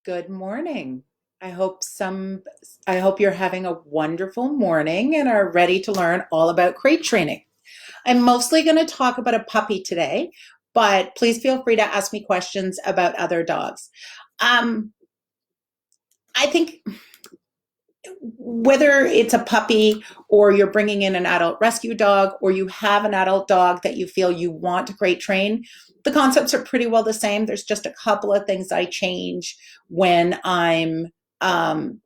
Good morning. I hope some I hope you're having a wonderful morning and are ready to learn all about crate training. I'm mostly going to talk about a puppy today, but please feel free to ask me questions about other dogs. Um, I think whether it's a puppy or you're bringing in an adult rescue dog or you have an adult dog that you feel you want to crate train, the concepts are pretty well the same. There's just a couple of things I change when I'm um,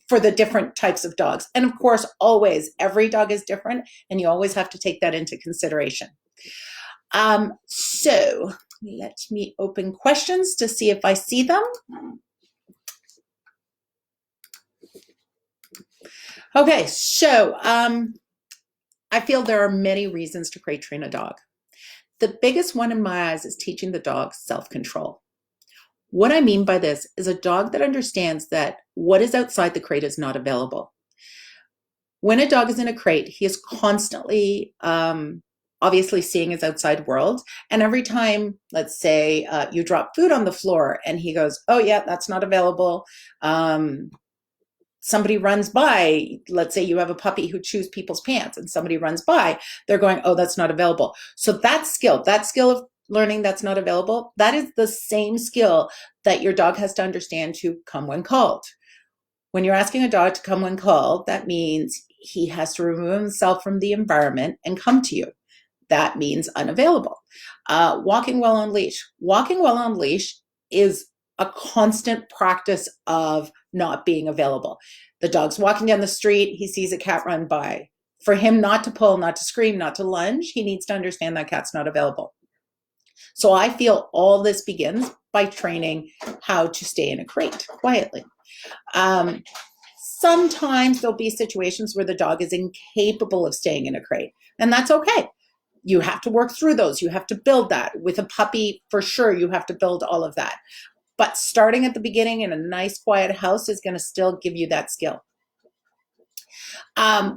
for the different types of dogs. And of course, always, every dog is different, and you always have to take that into consideration. So let me open questions to see if I see them. Okay, so I feel there are many reasons to crate train a dog. The biggest one in my eyes is teaching the dog self-control. What I mean by this is a dog that understands that what is outside the crate is not available. When a dog is in a crate, he is constantly obviously seeing his outside world. And every time, let's say, you drop food on the floor and he goes, oh, yeah, that's not available. Somebody runs by, let's say you have a puppy who chews people's pants and somebody runs by, they're going, oh, that's not available. So that skill of learning that's not available, that is the same skill that your dog has to understand to come when called. When you're asking a dog to come when called, that means he has to remove himself from the environment and come to you. That means unavailable. Walking well on leash. Walking well on leash is a constant practice of not being available. The dog's walking down the street, he sees a cat run by. For him not to pull, not to scream, not to lunge, he needs to understand that cat's not available. So I feel all this begins by training how to stay in a crate quietly. Um, Sometimes there'll be situations where the dog is incapable of staying in a crate, and that's okay. You have to work through those. You have to build that. With a puppy, for sure, you have to build all of that. But starting at the beginning in a nice, quiet house is going to still give you that skill.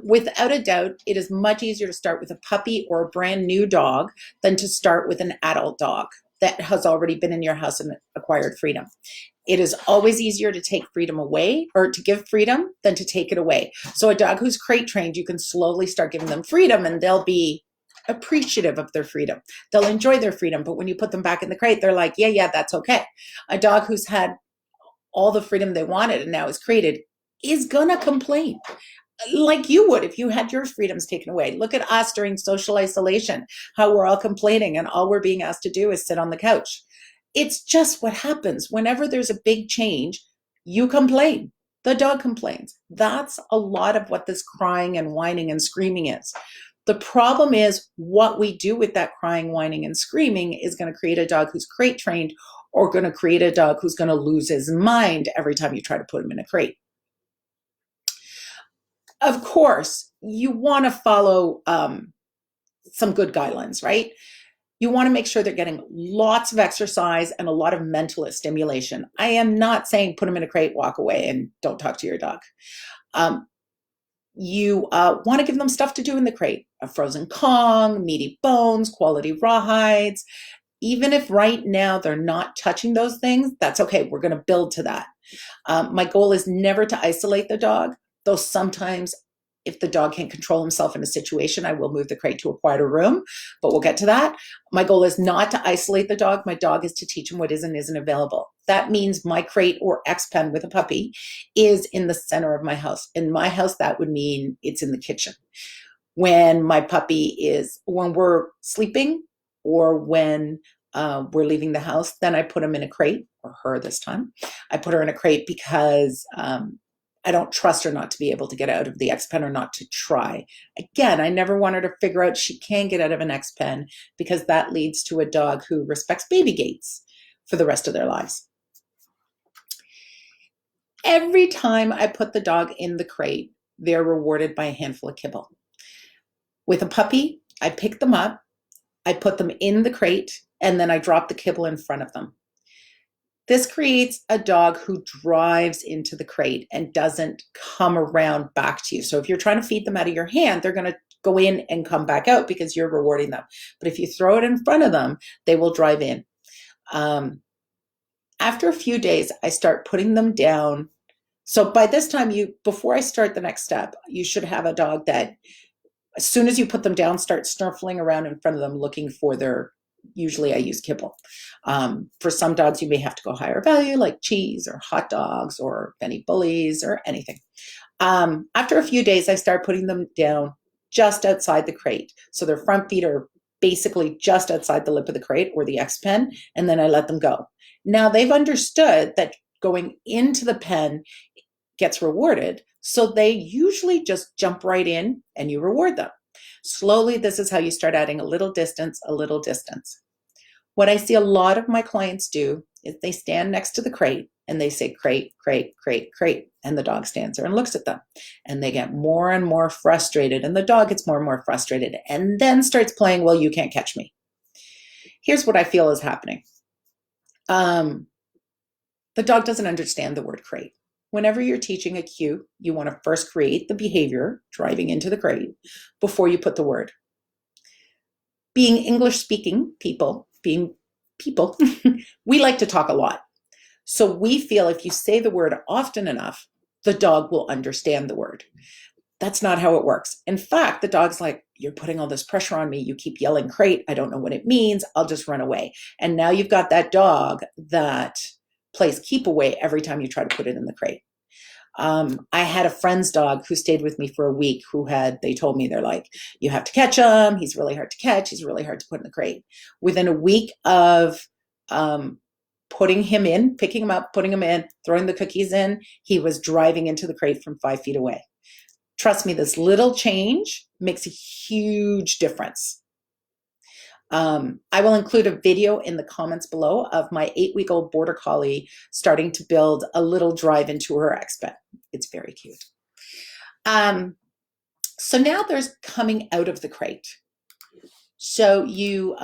Without a doubt, it is much easier to start with a puppy or a brand new dog than to start with an adult dog that has already been in your house and acquired freedom. It is always easier to take freedom away or to give freedom than to take it away. So a dog who's crate trained, you can slowly start giving them freedom and they'll be appreciative of their freedom. They'll enjoy their freedom. But when you put them back in the crate, they're like, yeah, that's okay. A dog who's had all the freedom they wanted and now is crated is gonna complain like you would if you had your freedoms taken away. Look at us during social isolation, how we're all complaining and all we're being asked to do is sit on the couch. It's just what happens. Whenever there's a big change, you complain. The dog complains. That's a lot of what this crying and whining and screaming is. The problem is what we do with that crying, whining, and screaming is going to create a dog who's crate trained or going to create a dog who's going to lose his mind every time you try to put him in a crate. Of course, you want to follow some good guidelines, right? You want to make sure they're getting lots of exercise and a lot of mental stimulation. I am not saying put them in a crate, walk away, and don't talk to your dog. You want to give them stuff to do in the crate, a frozen Kong, meaty bones, quality rawhides. Even if right now they're not touching those things, that's okay. We're going to build to that. My goal is never to isolate the dog, though sometimes if the dog can't control himself in a situation, I will move the crate to a quieter room, but we'll get to that. My goal is not to isolate the dog. My dog is to teach him what is and isn't available. That means my crate or X pen with a puppy is in the center of my house. In my house, that would mean it's in the kitchen. When we're sleeping or when we're leaving the house, then I put him in a crate, or her this time. I put her in a crate because I don't trust her not to be able to get out of the X pen or not to try. Again, I never want her to figure out she can get out of an X pen because that leads to a dog who respects baby gates for the rest of their lives. Every time I put the dog in the crate, they're rewarded by a handful of kibble. With a puppy, I pick them up, I put them in the crate, and then I drop the kibble in front of them. This creates a dog who drives into the crate and doesn't come around back to you. So if you're trying to feed them out of your hand, they're going to go in and come back out because you're rewarding them. But if you throw it in front of them, they will drive in. After a few days, I start putting them down. So by this time, before I start the next step, you should have a dog that as soon as you put them down, start snuffling around in front of them looking for their, usually I use kibble. For some dogs, you may have to go higher value like cheese or hot dogs or Benny Bullies or anything. After a few days, I start putting them down just outside the crate. So their front feet are basically just outside the lip of the crate or the X pen, and then I let them go. Now they've understood that going into the pen gets rewarded. So they usually just jump right in and you reward them. Slowly, this is how you start adding a little distance, a little distance. What I see a lot of my clients do is they stand next to the crate and they say crate, crate, crate, crate. And the dog stands there and looks at them. And they get more and more frustrated. And the dog gets more and more frustrated and then starts playing, well, you can't catch me. Here's what I feel is happening. The dog doesn't understand the word crate. Whenever you're teaching a cue, you want to first create the behavior, driving into the crate, before you put the word. Being English-speaking people, we like to talk a lot. So we feel if you say the word often enough, the dog will understand the word. That's not how it works. In fact, the dog's like, you're putting all this pressure on me. You keep yelling crate. I don't know what it means. I'll just run away. And now you've got that dog that plays keep away every time you try to put it in the crate. I had a friend's dog who stayed with me for a week they told me, they're like, you have to catch him. He's really hard to catch. He's really hard to put in the crate. Within a week of putting him in, picking him up, putting him in, throwing the cookies in, he was driving into the crate from 5 feet away. Trust me, this little change makes a huge difference. I will include a video in the comments below of my 8-week-old border collie starting to build a little drive into her X-pen. It's very cute. So now there's coming out of the crate. So you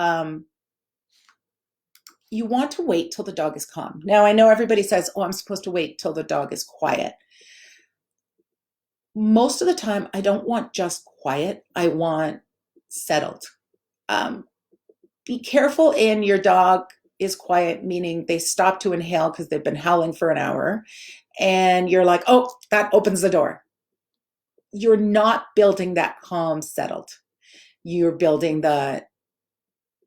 want to wait till the dog is calm. Now I know everybody says, oh, I'm supposed to wait till the dog is quiet. Most of the time, I don't want just quiet. I want settled. Be careful in your dog is quiet, meaning they stop to inhale because they've been howling for an hour. And you're like, oh, that opens the door. You're not building that calm, settled. You're building the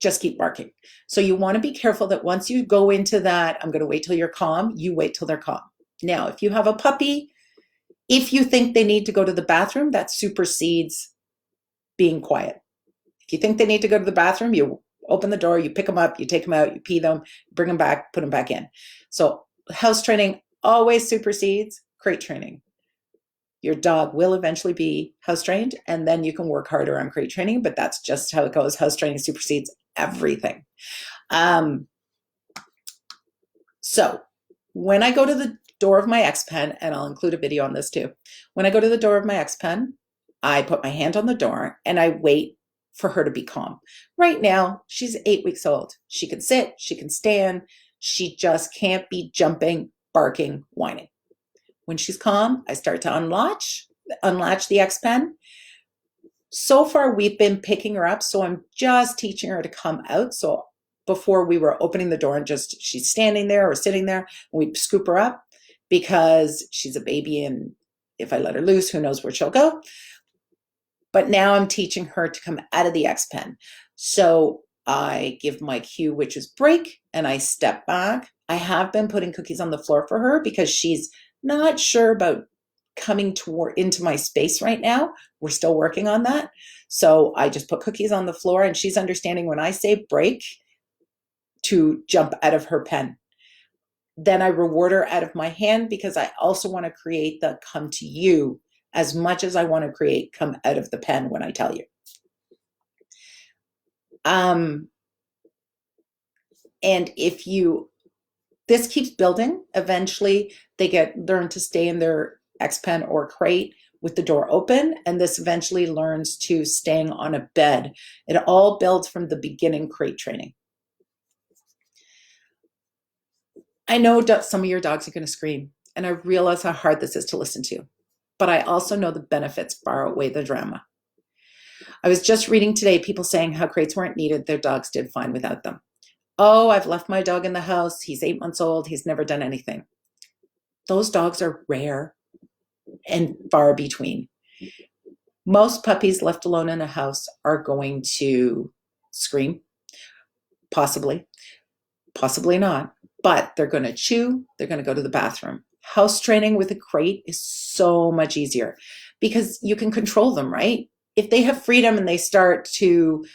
just keep barking. So you want to be careful that once you go into that, I'm going to wait till you're calm, you wait till they're calm. Now, if you have a puppy, if you think they need to go to the bathroom, that supersedes being quiet. If you think they need to go to the bathroom, you open the door, you pick them up, you take them out, you pee them, bring them back, put them back in. So house training always supersedes crate training. Your dog will eventually be house trained, and then you can work harder on crate training, but that's just how it goes. House training supersedes everything. So when I go to the door of my X-pen, and I'll include a video on this too. When I go to the door of my X-pen, I put my hand on the door and I wait for her to be calm. Right now, she's 8 weeks old. She can sit, she can stand. She just can't be jumping, barking, whining. When she's calm, I start to unlatch the X-pen. So far, we've been picking her up, so I'm just teaching her to come out. So before we were opening the door and just she's standing there or sitting there, and we'd scoop her up because she's a baby, and if I let her loose, who knows where she'll go. But now I'm teaching her to come out of the X-pen. So I give my cue, which is break, and I step back. I have been putting cookies on the floor for her because she's not sure about coming into my space right now. We're still working on that. So I just put cookies on the floor, and she's understanding when I say break to jump out of her pen. Then I reward her out of my hand because I also want to create the come to you as much as I want to create come out of the pen when I tell you. And if this keeps building, eventually they learn to stay in their X-pen or crate with the door open, and this eventually learns to staying on a bed. It all builds from the beginning crate training. I know some of your dogs are going to scream, and I realize how hard this is to listen to, but I also know the benefits far outweigh the drama. I was just reading today people saying how crates weren't needed, their dogs did fine without them. Oh, I've left my dog in the house. He's 8 months old. He's never done anything. Those dogs are rare and far between. Most puppies left alone in a house are going to scream, possibly, possibly not, but they're going to chew, they're going to go to the bathroom. House training with a crate is so much easier because you can control them, right? If they have freedom and they start to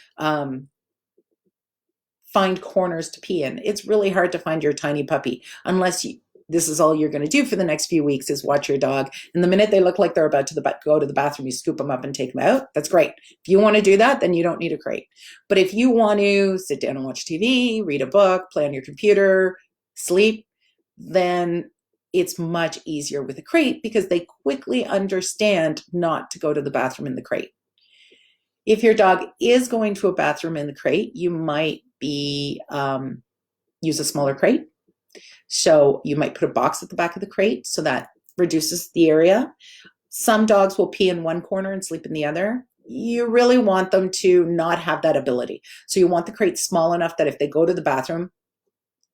find corners to pee in, it's really hard to find your tiny puppy unless this is all you're going to do for the next few weeks is watch your dog. And the minute they look like they're about to go to the bathroom, you scoop them up and take them out. That's great. If you want to do that, then you don't need a crate. But if you want to sit down and watch TV, read a book, play on your computer, sleep, then it's much easier with a crate because they quickly understand not to go to the bathroom in the crate. If your dog is going to a bathroom in the crate, you might use a smaller crate. So you might put a box at the back of the crate so that reduces the area. Some dogs will pee in one corner and sleep in the other. You really want them to not have that ability. So you want the crate small enough that if they go to the bathroom,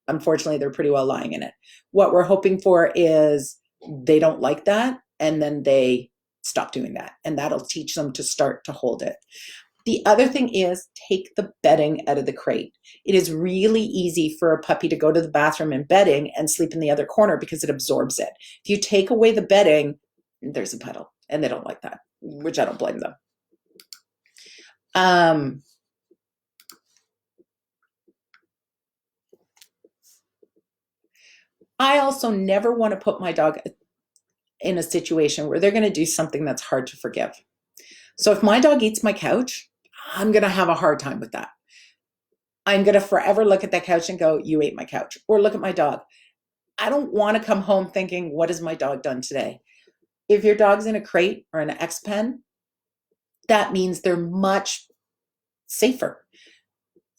unfortunately, they're pretty well lying in it. What we're hoping for is they don't like that, and then they stop doing that, and that'll teach them to start to hold it. The other thing is take the bedding out of the crate. It is really easy for a puppy to go to the bathroom in bedding and sleep in the other corner because it absorbs it. If you take away the bedding, there's a puddle, and they don't like that, which I don't blame them. I also never want to put my dog in a situation where they're going to do something that's hard to forgive. So if my dog eats my couch, I'm going to have a hard time with that. I'm going to forever look at that couch and go, you ate my couch, or look at my dog. I don't want to come home thinking, what has my dog done today? If your dog's in a crate or an X pen, that means they're much safer.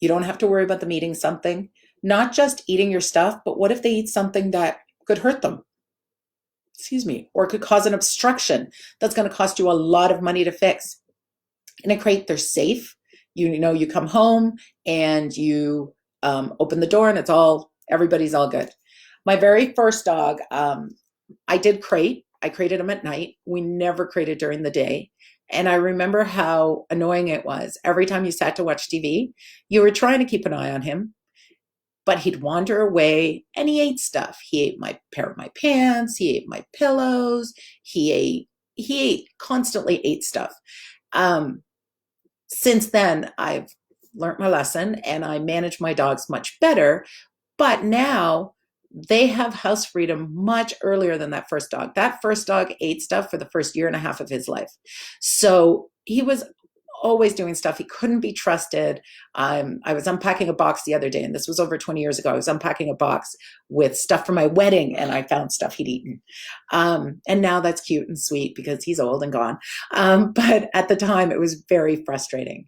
You don't have to worry about them eating something, not just eating your stuff, but what if they eat something that could hurt them? Excuse me, or could cause an obstruction that's going to cost you a lot of money to fix. In a crate, they're safe. You know, you come home and you open the door and everybody's all good. My very first dog, I did crate. I crated him at night. We never crated during the day. And I remember how annoying it was. Every time you sat to watch TV, you were trying to keep an eye on him, but he'd wander away and he ate stuff. He ate my pair of my pants. He ate my pillows. He constantly ate stuff. Since then, I've learned my lesson and I manage my dogs much better. But now they have house freedom much earlier than that first dog. That first dog ate stuff for the first year and a half of his life. So he was always doing stuff. He couldn't be trusted. I was unpacking a box the other day, and this was over 20 years ago. I was unpacking a box with stuff for my wedding, and I found stuff he'd eaten. And now that's cute and sweet because he's old and gone. But at the time, it was very frustrating.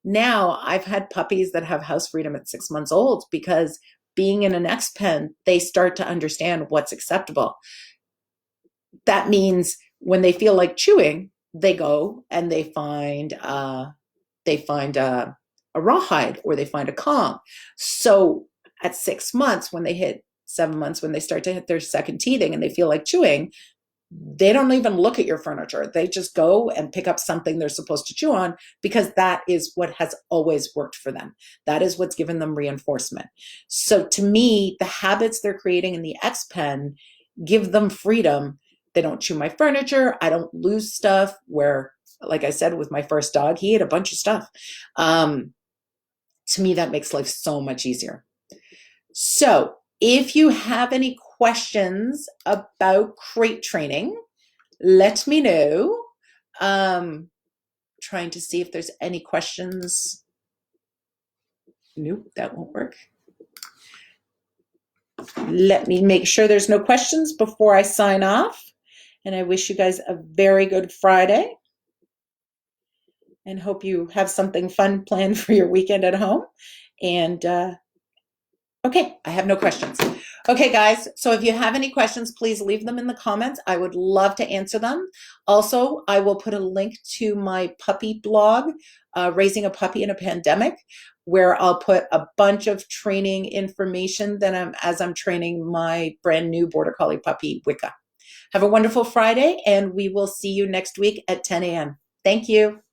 Now I've had puppies that have house freedom at 6 months old because being in an X pen, they start to understand what's acceptable. That means when they feel like chewing, they go and they find a rawhide or they find a Kong. So at 6 months, when they hit 7 months, when they start to hit their second teething and they feel like chewing, they don't even look at your furniture. They just go and pick up something they're supposed to chew on because that is what has always worked for them. That is what's given them reinforcement. So to me, the habits they're creating in the X pen give them freedom. They don't chew my furniture. I don't lose stuff where, like I said, with my first dog, he ate a bunch of stuff. To me, that makes life so much easier. So if you have any questions about crate training, let me know. Trying to see if there's any questions. Nope, that won't work. Let me make sure there's no questions before I sign off. And I wish you guys a very good Friday and hope you have something fun planned for your weekend at home. And Okay, I have no questions. Okay, guys, so if you have any questions, please leave them in the comments. I would love to answer them. Also, I will put a link to my puppy blog, Raising a Puppy in a Pandemic, where I'll put a bunch of training information as I'm training my brand new Border Collie puppy, Wicca. Have a wonderful Friday, and we will see you next week at 10 a.m. Thank you.